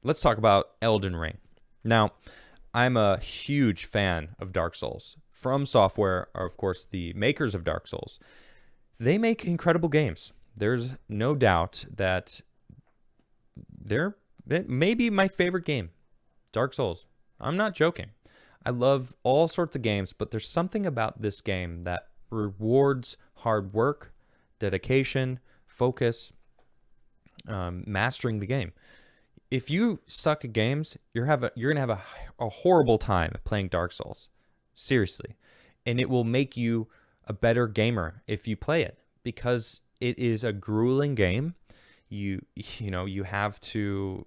let's talk about Elden Ring. Now, I'm a huge fan of Dark Souls. FromSoftware are, of course, the makers of Dark Souls. They make incredible games. There's no doubt that it may be my favorite game, Dark Souls. I'm not joking. I love all sorts of games, but there's something about this game that rewards hard work, dedication, focus, mastering the game. If you suck at games, you're gonna have a horrible time playing Dark Souls. Seriously. And it will make you a better gamer if you play it, because it is a grueling game. You have to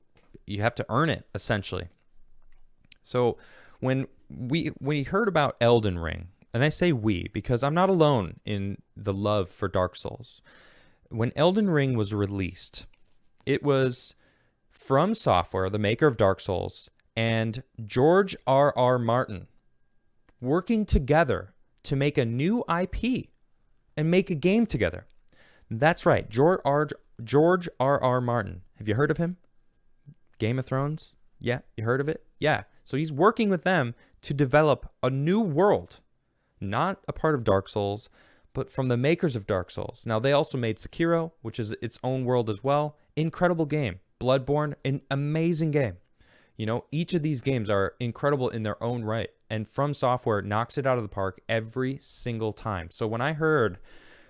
earn it, essentially. So when we heard about Elden Ring, and I say we because I'm not alone in the love for Dark Souls. When Elden Ring was released, it was FromSoftware, the maker of Dark Souls, and George R.R. Martin working together to make a new IP and make a game together. That's right, George R.R. Martin. Have you heard of him? Game of Thrones? Yeah, you heard of it? Yeah. So he's working with them to develop a new world, not a part of Dark Souls, but from the makers of Dark Souls. Now, they also made Sekiro, which is its own world as well. Incredible game. Bloodborne, an amazing game. Each of these games are incredible in their own right, and FromSoftware knocks it out of the park every single time. So when I heard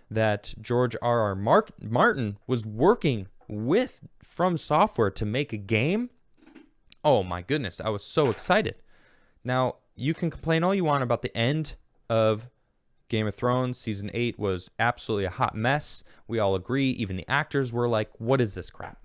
that George R.R. Martin was working with FromSoftware to make a game, oh my goodness, I was so excited. Now, you can complain all you want about the end of Game of Thrones. Season 8 was absolutely a hot mess. We all agree. Even the actors were like, what is this crap?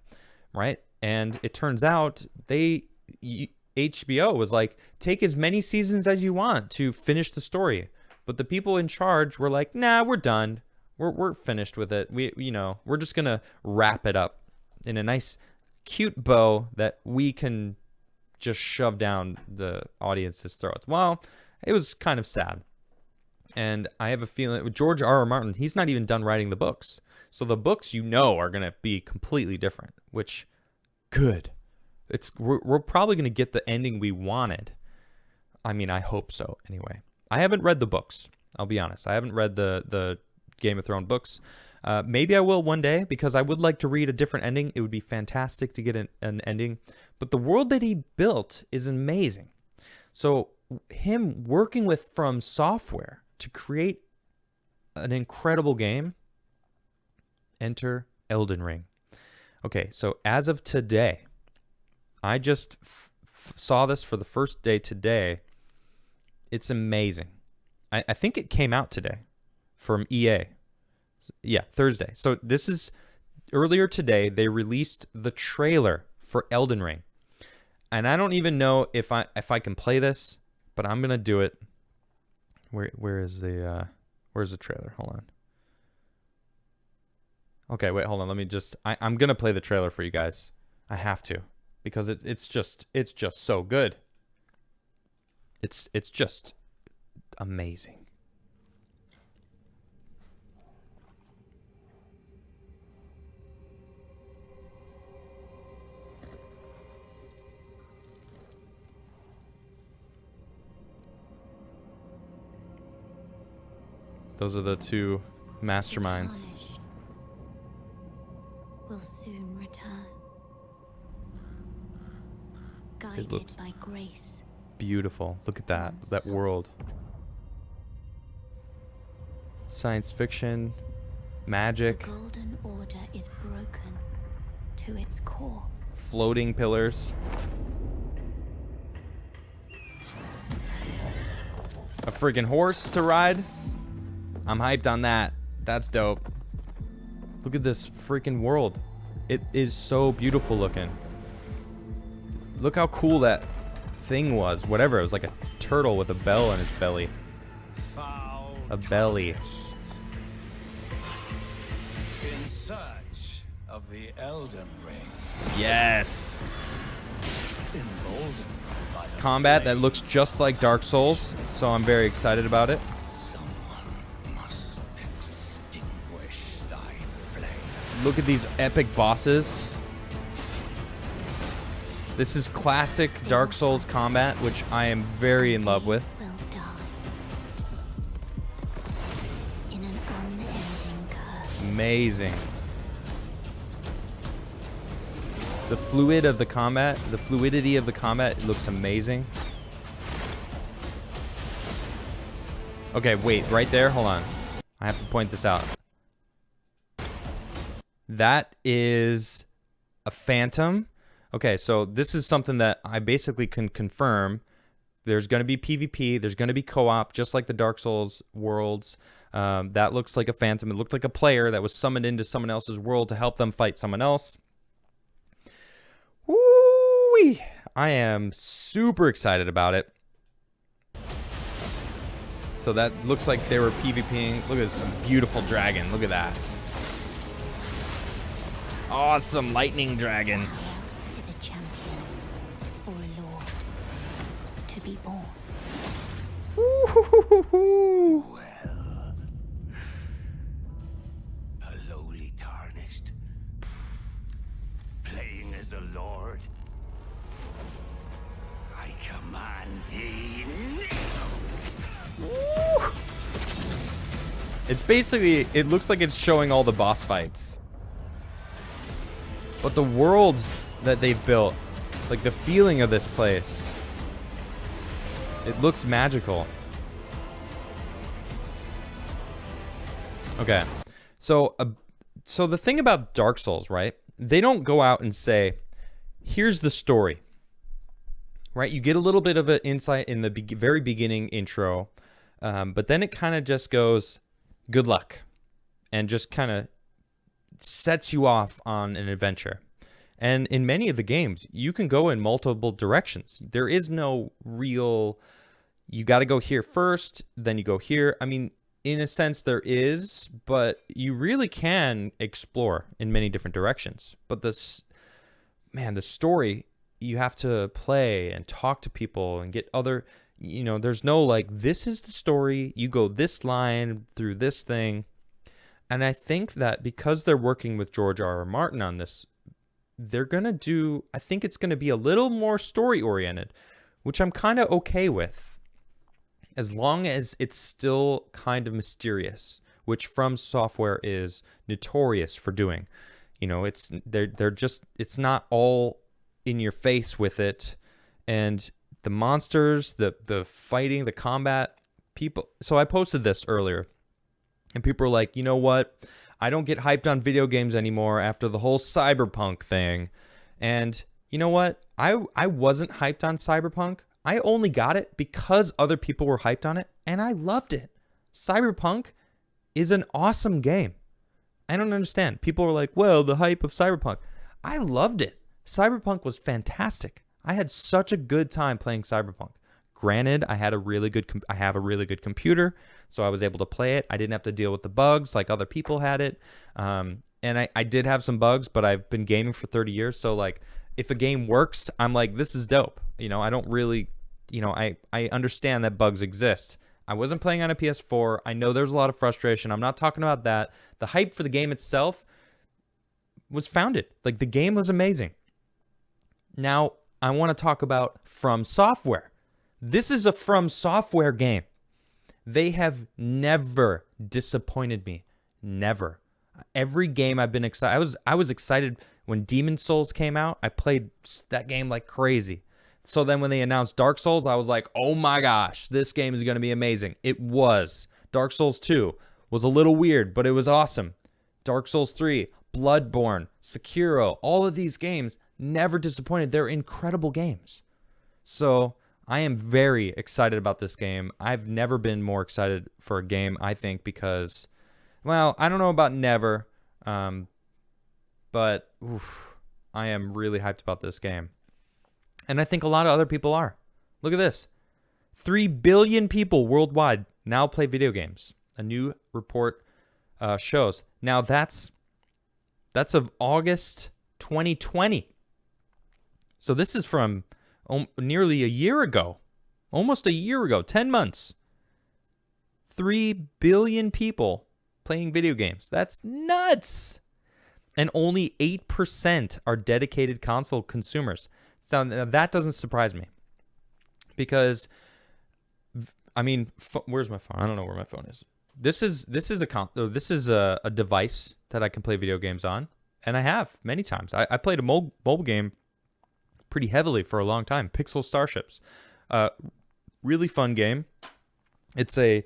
Right? And it turns out HBO was like, take as many seasons as you want to finish the story. But the people in charge were like, nah, we're done. We're finished with it. We're just going to wrap it up in a nice, cute bow that we can just shove down the audience's throats. Well, it was kind of sad. And I have a feeling with George R.R. Martin, he's not even done writing the books. So the books, are going to be completely different, which, good. We're probably going to get the ending we wanted. I mean, I hope so, anyway. I haven't read the books. I'll be honest. I haven't read the Game of Thrones books. Maybe I will one day, because I would like to read a different ending. It would be fantastic to get an ending. But the world that he built is amazing. So him working with FromSoftware to create an incredible game, enter Elden Ring. Okay, so as of today, I just saw this for the first day today. It's amazing. I think it came out today from EA. Yeah, Thursday. So this is earlier today. They released the trailer for Elden Ring, and I don't even know if I can play this, but I'm gonna do it. Where's the trailer? Hold on. Okay, wait, hold on. Let me just. I'm gonna play the trailer for you guys. I have to, because it's just so good. It's just amazing. Those are the two masterminds. Will soon return. It Guided looks by grace. beautiful. Look at that world. Science fiction, magic. The Golden Order is broken to its core. Floating pillars. A freaking horse to ride. I'm hyped on that. That's dope. Look at this freaking world. It is so beautiful looking. Look how cool that thing was. Whatever, it was like a turtle with a bell in its belly. A belly. In search of the Elden Ring. Yes. Emboldened by the Combat that looks just like Dark Souls, so I'm very excited about it. Someone must extinguish thy flame. Look at these epic bosses. This is classic Dark Souls combat, which I am very in love with. Will die in an unending curse. Amazing. The fluidity of the combat looks amazing. Okay, wait, right there, hold on. I have to point this out. That is a phantom. Okay, so this is something that I basically can confirm. There's going to be PvP. There's going to be co-op, just like the Dark Souls worlds. That looks like a phantom. It looked like a player that was summoned into someone else's world to help them fight someone else. Woo-wee! I am super excited about it. So that looks like they were PvPing. Look at this beautiful dragon. Look at that. Awesome lightning dragon. Is a champion or a lord to be born. Woo-hoo-hoo-hoo. A lowly tarnished, playing as a lord. I command thee now. It's basically, it looks like it's showing all the boss fights. But the world that they've built, like the feeling of this place, it looks magical. Okay, so the thing about Dark Souls, right? They don't go out and say, here's the story, right? You get a little bit of an insight in the very beginning intro, but then it kind of just goes, good luck, and just kind of sets you off on an adventure. And in many of the games, you can go in multiple directions. There is no real, you got to go here first, then you go here. I mean, in a sense there is, but you really can explore in many different directions. But the story, you have to play and talk to people and get other, there's no like, this is the story, you go this line through this thing. And I think that because they're working with George R.R. Martin on this, they're going to do, I think it's going to be a little more story-oriented, which I'm kind of okay with, as long as it's still kind of mysterious, which FromSoftware is notorious for doing. They're just, it's not all in your face with it, and the monsters, the fighting, the combat, people. So I posted this earlier. And people are like, you know what? I don't get hyped on video games anymore after the whole Cyberpunk thing. And you know what? I wasn't hyped on Cyberpunk. I only got it because other people were hyped on it, and I loved it. Cyberpunk is an awesome game. I don't understand. People are like, well, the hype of Cyberpunk. I loved it. Cyberpunk was fantastic. I had such a good time playing Cyberpunk. Granted, I have a really good computer, so I was able to play it. I didn't have to deal with the bugs like other people had it. And I did have some bugs, but I've been gaming for 30 years. So like, if a game works, I'm like, this is dope. I don't really, I understand that bugs exist. I wasn't playing on a PS4. I know there's a lot of frustration. I'm not talking about that. The hype for the game itself was founded. Like, the game was amazing. Now, I want to talk about FromSoftware. This is a FromSoftware game. They have never disappointed me. Never. Every game I've been excited. I was excited when Demon Souls came out. I played that game like crazy. So then when they announced Dark Souls, I was like, oh my gosh, this game is going to be amazing. It was. Dark Souls 2 was a little weird, but it was awesome. Dark Souls 3, Bloodborne, Sekiro, all of these games never disappointed. They're incredible games. So I am very excited about this game. I've never been more excited for a game, I think, because, well, I don't know about never, but I am really hyped about this game. And I think a lot of other people are. Look at this. 3 billion people worldwide now play video games. A new report shows. Now, that's of August 2020. So this is from nearly a year ago, almost a year ago, 10 months. 3 billion people playing video games. That's nuts. And only 8% are dedicated console consumers. Now that doesn't surprise me because, I mean, where's my phone? I don't know where my phone is. This is a device that I can play video games on, and I have many times. I played a mobile game pretty heavily for a long time, Pixel Starships. Really fun game. It's a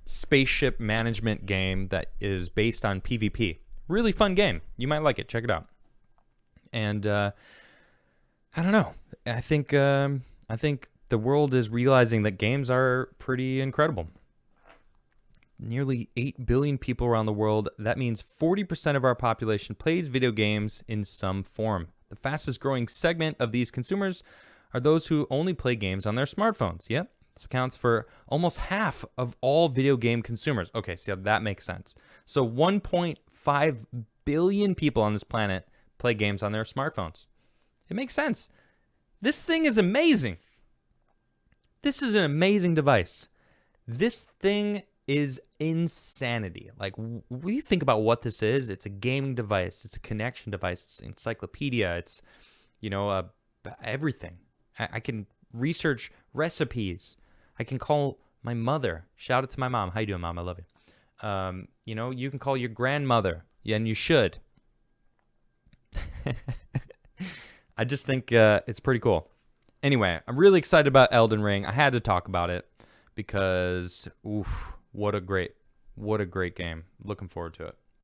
spaceship management game that is based on PvP. Really fun game. You might like it. Check it out. And I don't know. I think the world is realizing that games are pretty incredible. Nearly 8 billion people around the world. That means 40% of our population plays video games in some form. The fastest growing segment of these consumers are those who only play games on their smartphones. Yep, this accounts for almost half of all video game consumers. Okay, so that makes sense. So 1.5 billion people on this planet play games on their smartphones. It makes sense. This thing is amazing. This is an amazing device. This thing is insanity. Like, when you think about what this is, it's a gaming device, it's a connection device, it's an encyclopedia, it's, everything. I can research recipes. I can call my mother. Shout out to my mom. How you doing, Mom? I love you. You can call your grandmother, and you should. I just think it's pretty cool. Anyway, I'm really excited about Elden Ring. I had to talk about it because, what a great game. Looking forward to it.